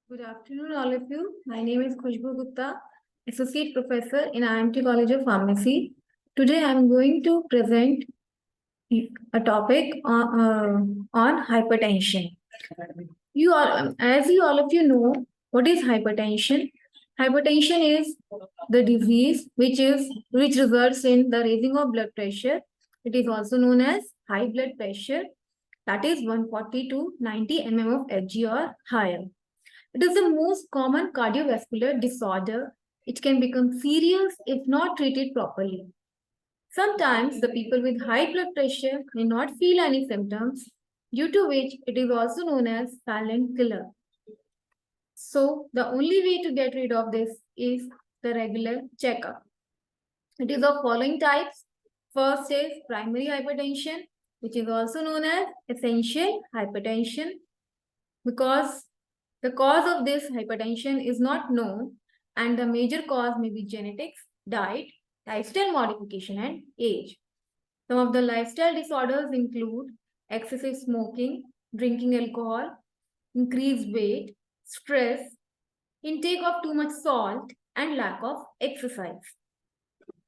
Good afternoon, all of you. My name is Khushboo Gupta, Associate Professor in IIMT College of Pharmacy. Today, I am going to present a topic on hypertension. As you all of you know, what is hypertension? Hypertension is the disease which results in the raising of blood pressure. It is also known as high blood pressure, that is 140 to 90 mmHg or higher. It is the most common cardiovascular disorder. It can become serious if not treated properly. Sometimes the people with high blood pressure may not feel any symptoms, due to which it is also known as silent killer. So the only way to get rid of this is the regular checkup. It is of following types. First is primary hypertension, which is also known as essential hypertension, because the cause of this hypertension is not known, and the major cause may be genetics, diet, lifestyle modification, and age. Some of the lifestyle disorders include excessive smoking, drinking alcohol, increased weight, stress, intake of too much salt, and lack of exercise.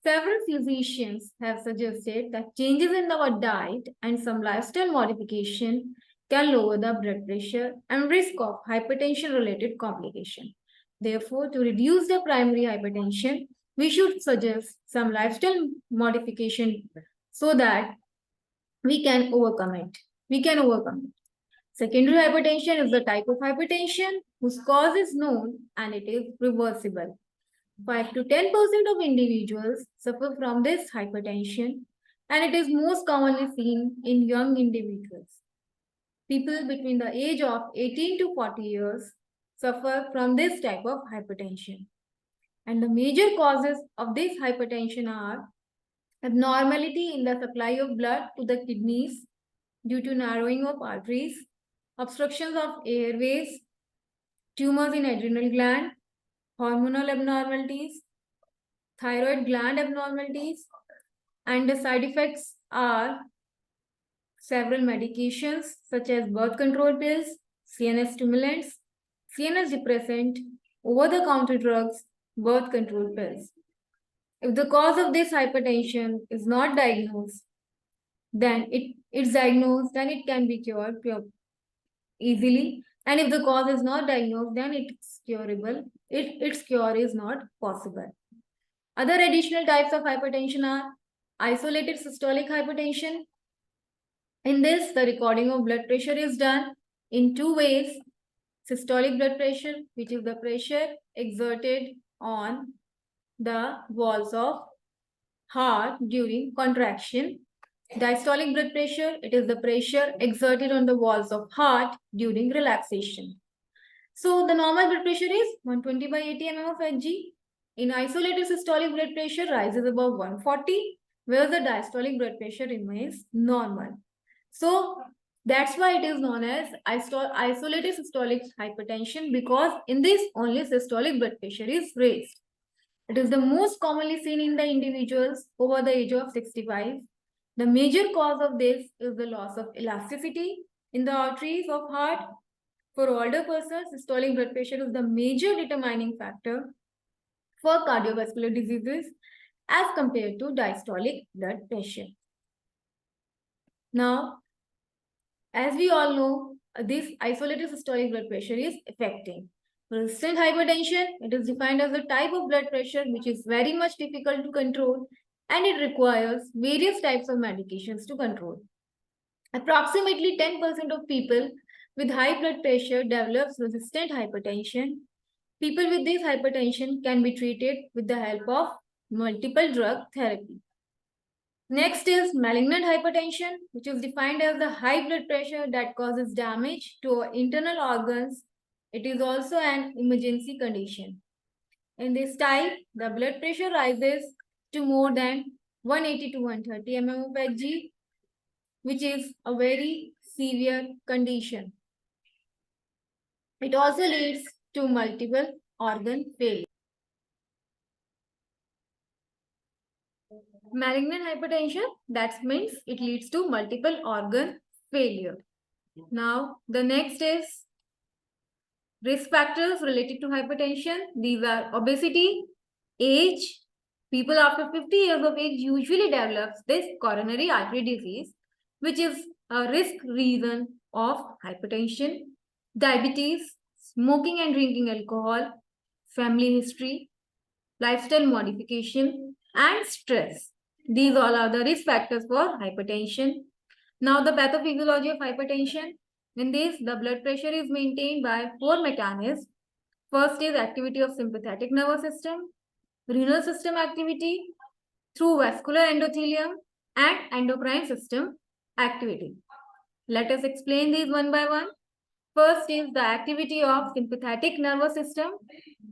Several physicians have suggested that changes in our diet and some lifestyle modification can lower the blood pressure and risk of hypertension related complication. Therefore, to reduce the primary hypertension, we should suggest some lifestyle modification so that we can overcome it. Secondary hypertension is the type of hypertension whose cause is known and it is reversible. 5 to 10% of individuals suffer from this hypertension, and it is most commonly seen in young individuals. People between the age of 18 to 40 years suffer from this type of hypertension. And the major causes of this hypertension are abnormality in the supply of blood to the kidneys due to narrowing of arteries, obstructions of airways, tumors in adrenal gland, hormonal abnormalities, thyroid gland abnormalities, and the side effects are several medications such as birth control pills, CNS stimulants, CNS depressant, over-the-counter drugs, birth control pills. If the cause of this hypertension is not diagnosed, then it can be cured easily. And if the cause is not diagnosed, then it's curable. Its cure is not possible. Other additional types of hypertension are isolated systolic hypertension. In this, the recording of blood pressure is done in two ways. Systolic blood pressure, which is the pressure exerted on the walls of heart during contraction. Diastolic blood pressure, it is the pressure exerted on the walls of heart during relaxation. So the normal blood pressure is 120 by 80 mmHg. In isolated systolic blood pressure rises above 140, whereas the diastolic blood pressure remains normal. So that's why it is known as isolated systolic hypertension, because in this only systolic blood pressure is raised. It is the most commonly seen in the individuals over the age of 65. The major cause of this is the loss of elasticity in the arteries of heart. For older persons, systolic blood pressure is the major determining factor for cardiovascular diseases as compared to diastolic blood pressure. Now, as we all know, this isolated systolic blood pressure is affecting. Resistant hypertension, it is defined as a type of blood pressure which is very much difficult to control, and it requires various types of medications to control. Approximately 10% of people with high blood pressure develops resistant hypertension. People with this hypertension can be treated with the help of multiple drug therapy. Next is malignant hypertension, which is defined as the high blood pressure that causes damage to our internal organs. It is also an emergency condition. In this type, the blood pressure rises to more than 180 to 130 mmHg, which is a very severe condition. It also leads to multiple organ failure. Malignant hypertension, that means it leads to multiple organ failure. Now, the next is Risk factors related to hypertension, these are obesity, age. People after 50 years of age usually develops this coronary artery disease, which is a risk reason of hypertension, diabetes, smoking and drinking alcohol, family history, lifestyle modification, and stress. These all are the risk factors for hypertension. Now, the pathophysiology of hypertension. In this, the blood pressure is maintained by four mechanisms. First is activity of sympathetic nervous system, renal system activity through vascular endothelium, and endocrine system activity. Let us explain these one by one. First is the activity of sympathetic nervous system.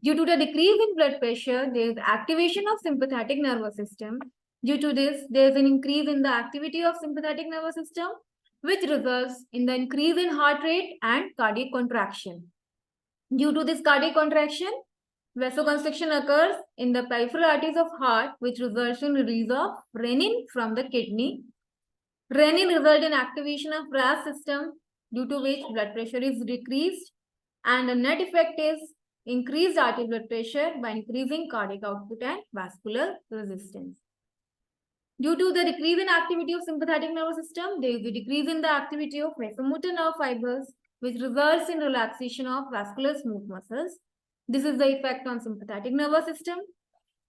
Due to the decrease in blood pressure, there is activation of sympathetic nervous system. Due to this, there is an increase in the activity of sympathetic nervous system, which results in the increase in heart rate and cardiac contraction. Due to this cardiac contraction, vasoconstriction occurs in the peripheral arteries of heart, which results in release of renin from the kidney. Renin results in activation of RAS system, due to which blood pressure is decreased, and the net effect is increased arterial blood pressure by increasing cardiac output and vascular resistance. Due to the decrease in activity of sympathetic nervous system, there is a decrease in the activity of vasomotor nerve fibers, which results in relaxation of vascular smooth muscles. This is the effect on sympathetic nervous system,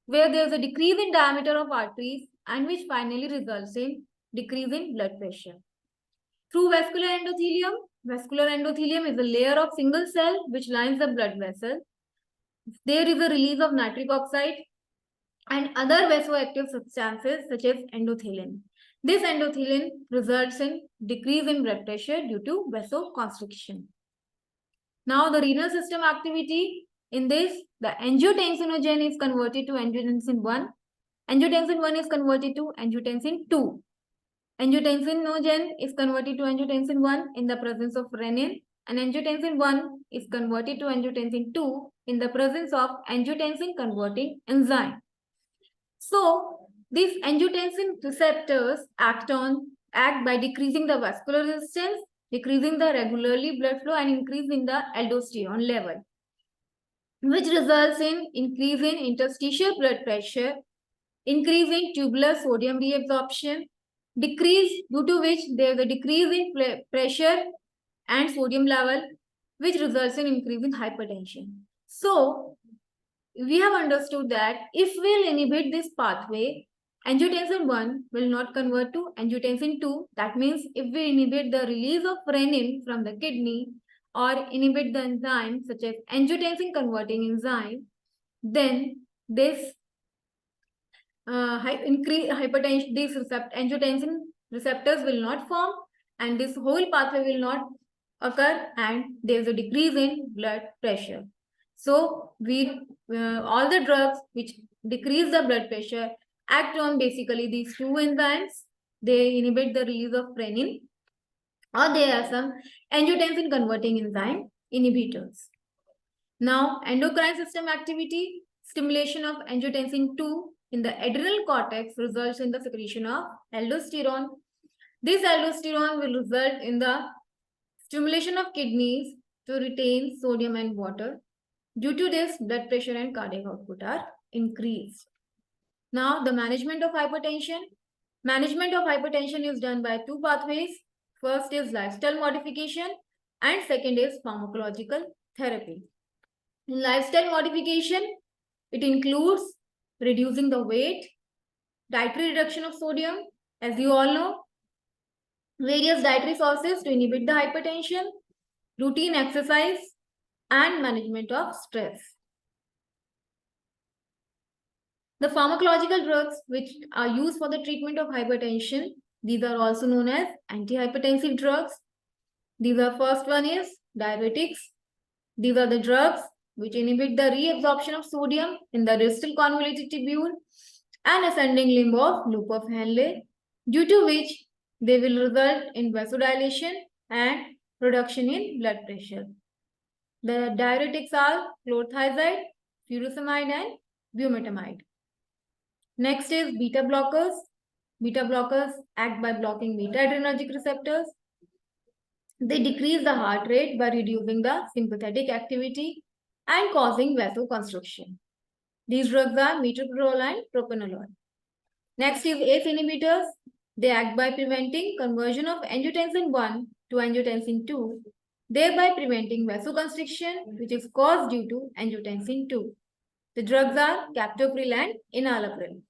where there is a decrease in diameter of arteries, and which finally results in decrease in blood pressure. Through vascular endothelium is a layer of single cell which lines the blood vessel. There is a release of nitric oxide and other vasoactive substances such as endothelin. This endothelin results in decrease in blood pressure due to vasoconstriction. Now, the renal system activity. In this, the angiotensinogen is converted to angiotensin 1. Angiotensin 1 is converted to angiotensin 2. Angiotensinogen is converted to angiotensin 1 in the presence of renin, and angiotensin 1 is converted to angiotensin 2 in the presence of angiotensin converting enzyme. So, these angiotensin receptors act by decreasing the vascular resistance, decreasing the regularly blood flow, and increasing the aldosterone level, which results in increase in interstitial blood pressure, increase in tubular sodium reabsorption, decrease due to which there is a decrease in pressure and sodium level, which results in increase in hypertension. So, we have understood that if we will inhibit this pathway, angiotensin 1 will not convert to angiotensin 2. That means if we inhibit the release of renin from the kidney or inhibit the enzyme such as angiotensin converting enzyme, then this hypertension, these angiotensin receptors will not form, and this whole pathway will not occur, and there is a decrease in blood pressure. So, all the drugs which decrease the blood pressure act on basically these two enzymes. They inhibit the release of renin, or there are some angiotensin converting enzyme inhibitors. Now, endocrine system activity. Stimulation of angiotensin 2 in the adrenal cortex results in the secretion of aldosterone. This aldosterone will result in the stimulation of kidneys to retain sodium and water. Due to this, blood pressure and cardiac output are increased. Now, the management of hypertension. Management of hypertension is done by two pathways. First is lifestyle modification, and second is pharmacological therapy. In lifestyle modification, it includes reducing the weight, dietary reduction of sodium, as you all know, various dietary sources to inhibit the hypertension, routine exercise, and management of stress. The pharmacological drugs which are used for the treatment of hypertension, these are also known as antihypertensive drugs. These are, first one is diuretics. These are the drugs which inhibit the reabsorption of sodium in the distal convoluted tubule and ascending limb of loop of Henle, due to which they will result in vasodilation and reduction in blood pressure. The diuretics are chlorothiazide, furosemide, and bumetamide. Next is beta blockers. Beta blockers act by blocking beta adrenergic receptors. They decrease the heart rate by reducing the sympathetic activity and causing vasoconstriction. These drugs are metoprolol and propranolol. Next is ACE inhibitors. They act by preventing conversion of angiotensin 1 to angiotensin 2, thereby preventing vasoconstriction, which is caused due to angiotensin 2. The drugs are captopril and enalapril.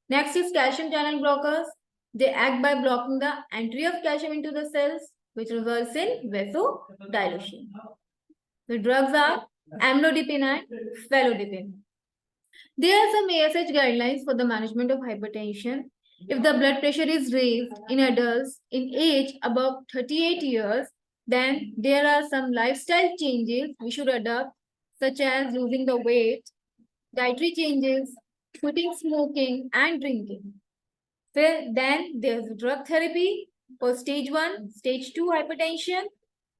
Next is calcium channel blockers. They act by blocking the entry of calcium into the cells, which results in vasodilation. The drugs are amlodipine and felodipine. There are some ASH guidelines for the management of hypertension. If the blood pressure is raised in adults in age above 38 years, then there are some lifestyle changes we should adopt, such as losing the weight, dietary changes, quitting smoking and drinking. Then there's drug therapy for stage 1, stage 2 hypertension.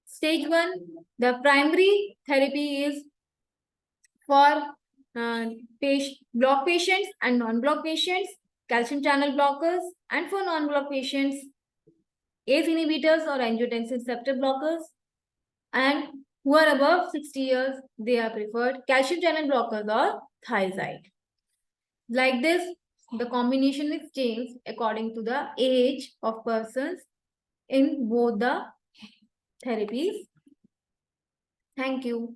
Stage 1, the primary therapy is for block patients and non-block patients, calcium channel blockers, and for non-block patients, ACE inhibitors or angiotensin receptor blockers. And who are above 60 years, they are preferred calcium channel blockers or thiazide. Like this, the combination is changed according to the age of persons in both the therapies. Thank you.